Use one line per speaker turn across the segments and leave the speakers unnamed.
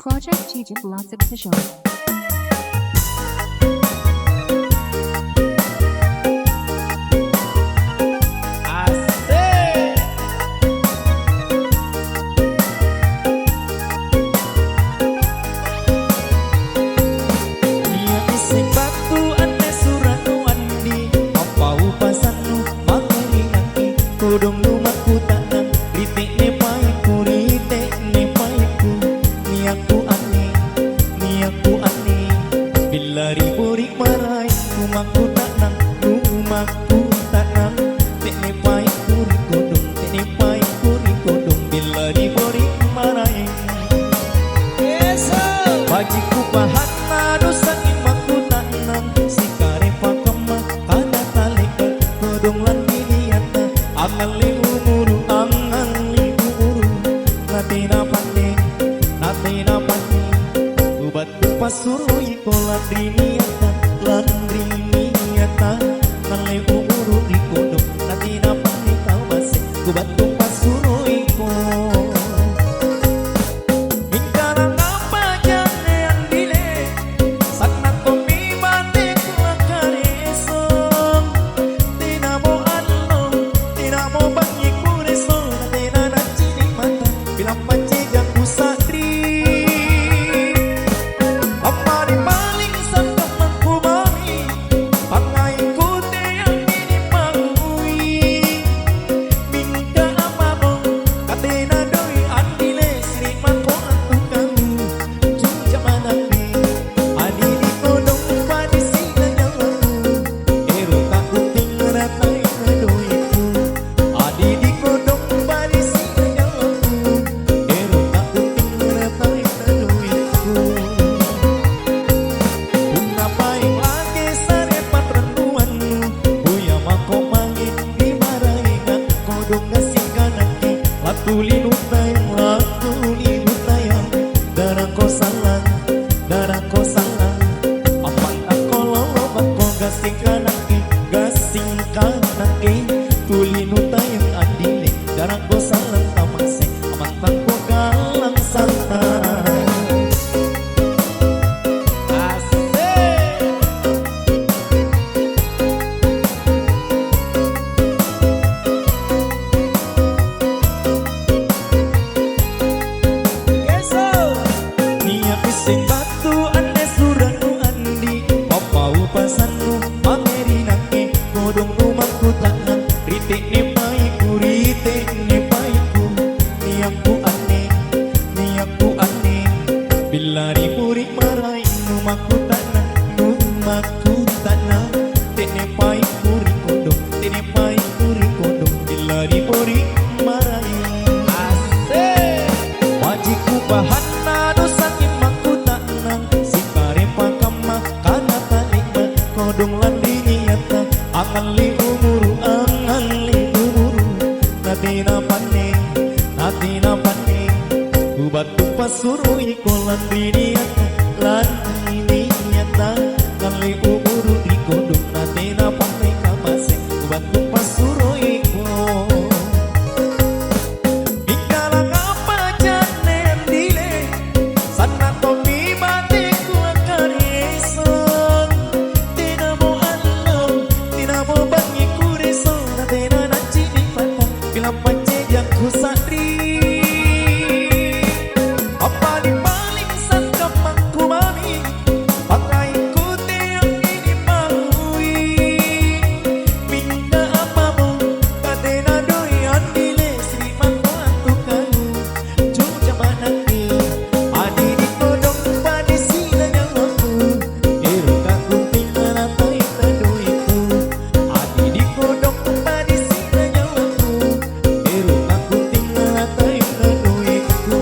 Project TJ Vlogs Official.
Kodong lumaku tanang ritik ne paiku ritik ne paiku niaku ane bila riburik marai rumahku tanang tek ne paiku rikodong tek ne paiku rikodong bila riburik marai bajiku pahana dosa imaku tanang sikare pakama kana talika kodong lan angali umuru natina pane ubat pasuru ikola driniata angali umuru dikodok natina pane tawase ubat pasuru iko bingkara ngapa jane andile sakna komi bate kuakareson tinamo mo bangi kureso na tena na chini mata bilang panjang kusatri apa di paling sangka mampu mami pangai kute yang ini maui minta apa mo katena doi andile sri mako antukamu juja manakni adi di kodong padi sila nyawaku eru takut tinggal ratai doi darah ko salah apa ako lolo ko gasing kanake tulinu tayang adile darah ko salah tamase amantang ko galang santai kodong rumahku tanang ritik ne paiku niaku ane bila riburik marai rumahku tanang tek ne paiku rikodong tek ne paiku rikodong bila riburik marai wajiku bahana dosa imaku tanang sikare pakama kana talikna kodong landini yata angali umuru natina pane ubatu pasuru ikolan diniata lan diniata angali umuru dikodong natina pane kamase ubatu pasuru iko bikala ngapa jane andile sana tomi mati kuakareson tinamo bangi kureso na tena na chini pata bilang panjang kusatri apa di paling sangka mangku mami pakai kute yang ini maui minta apa mo katena doi andile sri mangku antukamu juja manakni adi di kodong padi sila nyawaku eru kaku tinggal atai tadoiku adi di kodong padi sila nyawaku eru kaku tinggal atai tadoiku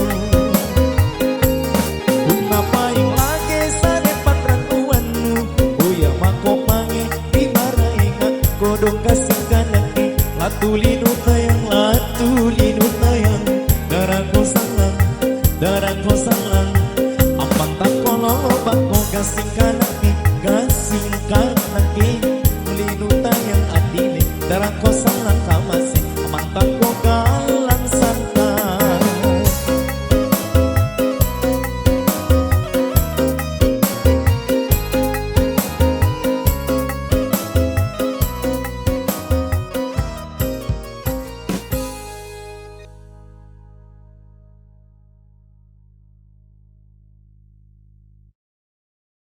napaing lagi sare patrantuanmu buya mako mange dimaraingan kodong kasih kanake latulinu tayang darah ko salah